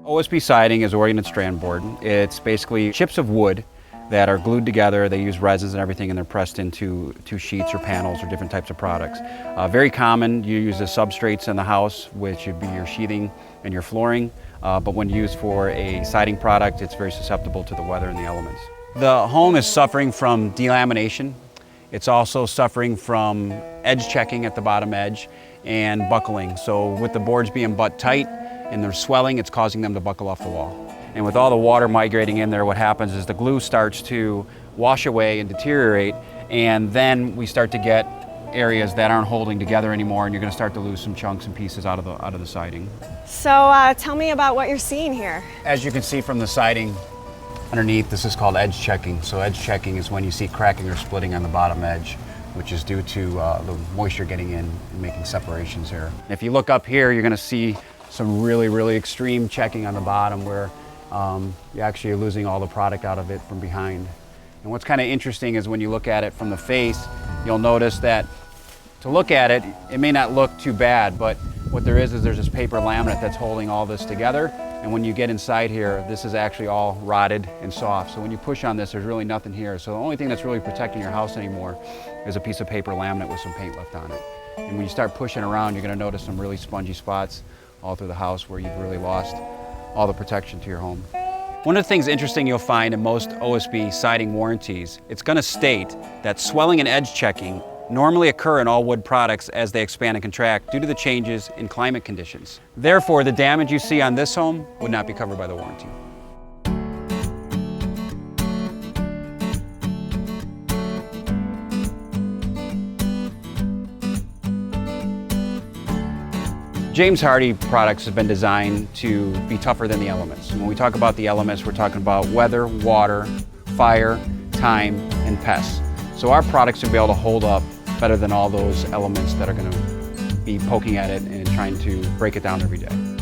OSB siding is oriented strand board. It's basically chips of wood that are glued together. They use resins and everything, and they're pressed into sheets or panels or different types of products. Very common, you use the substrates in the house, which would be your sheathing and your flooring. But when used for a siding product, it's very susceptible to the weather and the elements. The home is suffering from delamination. It's also suffering from edge checking at the bottom edge and buckling. So with the boards being butt tight and they're swelling, it's causing them to buckle off the wall. And with all the water migrating in there, what happens is the glue starts to wash away and deteriorate, and then we start to get areas that aren't holding together anymore, and you're going to start to lose some chunks and pieces out of the siding. So tell me about what you're seeing here. As you can see from the siding underneath, this is called edge checking. So edge checking is when you see cracking or splitting on the bottom edge, which is due to the moisture getting in and making separations here. If you look up here, you're going to see some really extreme checking on the bottom where you actually are losing all the product out of it from behind. And what's kind of interesting is when you look at it from the face, you'll notice that to look at it, it may not look too bad, but what there is there's this paper laminate that's holding all this together. And when you get inside here, this is actually all rotted and soft. So when you push on this, there's really nothing here. So the only thing that's really protecting your house anymore is a piece of paper laminate with some paint left on it. And when you start pushing around, you're going to notice some really spongy spots all through the house where you've really lost all the protection to your home. One of the things interesting you'll find in most OSB siding warranties, it's going to state that swelling and edge checking normally occur in all wood products as they expand and contract due to the changes in climate conditions. Therefore, the damage you see on this home would not be covered by the warranty. James Hardie products have been designed to be tougher than the elements. When we talk about the elements, we're talking about weather, water, fire, time, and pests. So our products will be able to hold up better than all those elements that are going to be poking at it and trying to break it down every day.